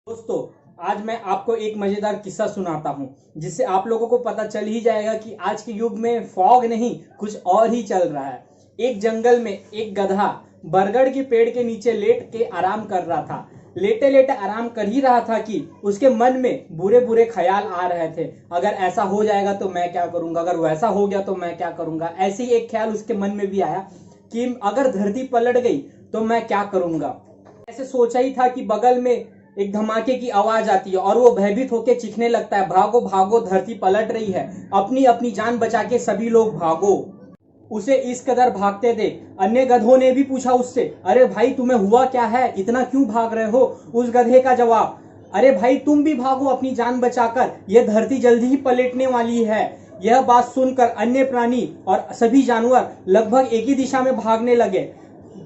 दोस्तों, आज मैं आपको एक मजेदार किस्सा सुनाता हूं जिससे आप लोगों को पता चल ही जाएगा कि आज के युग में फॉग नहीं कुछ और ही चल रहा है। एक जंगल में एक गधा बरगद के पेड़ के नीचे लेट के आराम कर रहा था। लेटे लेटे आराम कर ही रहा था कि उसके मन में बुरे बुरे ख्याल आ रहे थे। अगर ऐसा हो जाएगा तो मैं क्या करूंगा, अगर वैसा हो गया तो मैं क्या करूंगा। ऐसे ही एक ख्याल उसके मन में भी आया कि अगर धरती पलट गई तो मैं क्या करूंगा। ऐसे सोचा ही था कि बगल में एक धमाके की आवाज आती है और वो भयभीत होकर चीखने लगता है, भागो भागो धरती पलट रही है, अपनी अपनी जान बचा के सभी लोग भागो। उसे इस कदर भागते देख अन्य गधों ने भी पूछा उससे, अरे भाई तुम्हें हुआ क्या है, इतना क्यों भाग रहे हो। उस गधे का जवाब, अरे भाई तुम भी भागो अपनी जान बचाकर, यह धरती जल्दी ही पलटने वाली है। यह बात सुनकर अन्य प्राणी और सभी जानवर लगभग एक ही दिशा में भागने लगे।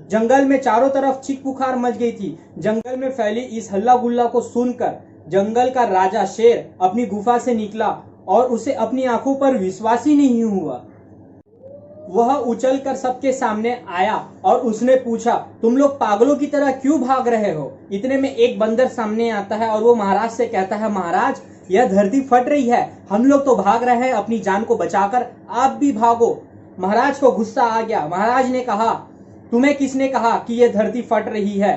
जंगल में चारों तरफ चीख पुकार मच गई थी। जंगल में फैली इस हल्ला गुल्ला को सुनकर जंगल का राजा शेर अपनी गुफा से निकला और उसे अपनी आंखों पर विश्वास ही नहीं हुआ। वह उछलकर सबके सामने आया और उसने पूछा, तुम लोग पागलों की तरह क्यों भाग रहे हो। इतने में एक बंदर सामने आता है और वो महाराज से कहता है, महाराज यह धरती फट रही है, हम लोग तो भाग रहे हैं अपनी जान को बचाकर, आप भी भागो। महाराज को गुस्सा आ गया। महाराज ने कहा, तुम्हें किसने कहा कि यह धरती फट रही है।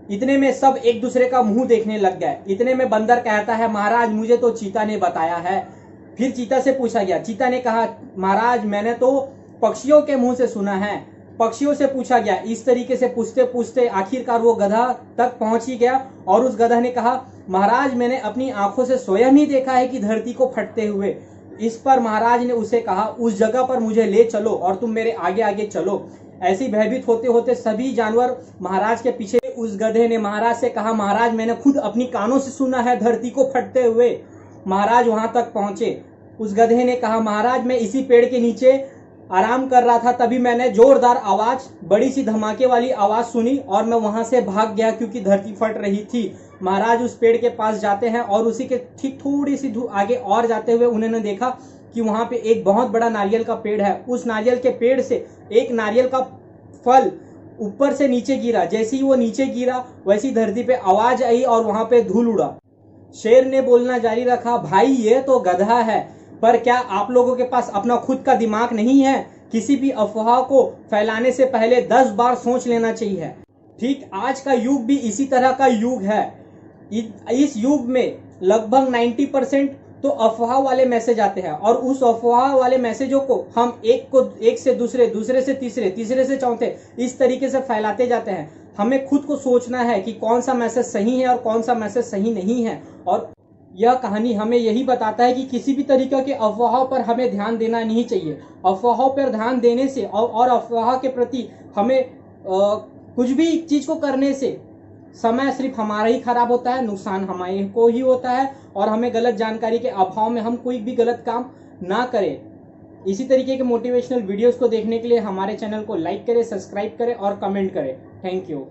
इतने में सब एक दूसरे का मुंह देखने लग गए। इतने में बंदर कहता है, महाराज मुझे तो चीता ने बताया है। फिर चीता से पूछा गया। चीता ने कहा, महाराज मैंने तो पक्षियों के मुंह से सुना है। पक्षियों से पूछा गया। इस तरीके से पूछते पूछते आखिरकार वो गधा तक पहुंच ही गया और उस गधा ने कहा, महाराज मैंने अपनी आंखों से स्वयं ही देखा है कि धरती को फटते हुए। इस पर महाराज ने उसे कहा, उस जगह पर मुझे ले चलो और तुम मेरे आगे आगे चलो। ऐसी भयभीत होते होते सभी जानवर महाराज के पीछे। उस गधे ने महाराज से कहा, महाराज मैंने खुद अपनी कानों से सुना है धरती को फटते हुए। महाराज वहां तक पहुंचे। उस गधे ने कहा, महाराज मैं इसी पेड़ के नीचे आराम कर रहा था, तभी मैंने जोरदार आवाज, बड़ी सी धमाके वाली आवाज सुनी और मैं वहां से भाग गया क्योंकि धरती फट रही थी। महाराज उस पेड़ के पास जाते हैं और उसी के ठीक थोड़ी सी आगे और जाते हुए उन्होंने देखा कि वहां पे एक बहुत बड़ा नारियल का पेड़ है। उस नारियल के पेड़ से एक नारियल का फल ऊपर से नीचे गिरा। जैसे ही वो नीचे गिरा वैसी धरती पे आवाज आई और वहां पे धूल उड़ा। शेर ने बोलना जारी रखा, भाई ये तो गधा है, पर क्या आप लोगों के पास अपना खुद का दिमाग नहीं है। किसी भी अफवाह को फैलाने से पहले 10 बार सोच लेना चाहिए। ठीक आज का युग भी इसी तरह का युग है। इस युग में लगभग 90% तो अफवाह वाले मैसेज आते हैं और उस अफवाह वाले मैसेजों को हम एक से दूसरे, दूसरे से तीसरे, तीसरे से चौथे इस तरीके से फैलाते जाते हैं। हमें खुद को सोचना है कि कौन सा मैसेज सही है और कौन सा मैसेज सही नहीं है। और यह कहानी हमें यही बताता है कि किसी भी तरीके के अफवाहों पर हमें ध्यान देना नहीं चाहिए। अफवाहों पर ध्यान देने से और अफवाह के प्रति हमें कुछ भी चीज को करने से समय सिर्फ हमारा ही खराब होता है, नुकसान हमारे को ही होता है और हमें गलत जानकारी के अभाव में हम कोई भी गलत काम ना करें। इसी तरीके के मोटिवेशनल वीडियोस को देखने के लिए हमारे चैनल को लाइक करें, सब्सक्राइब करें और कमेंट करें। Thank you.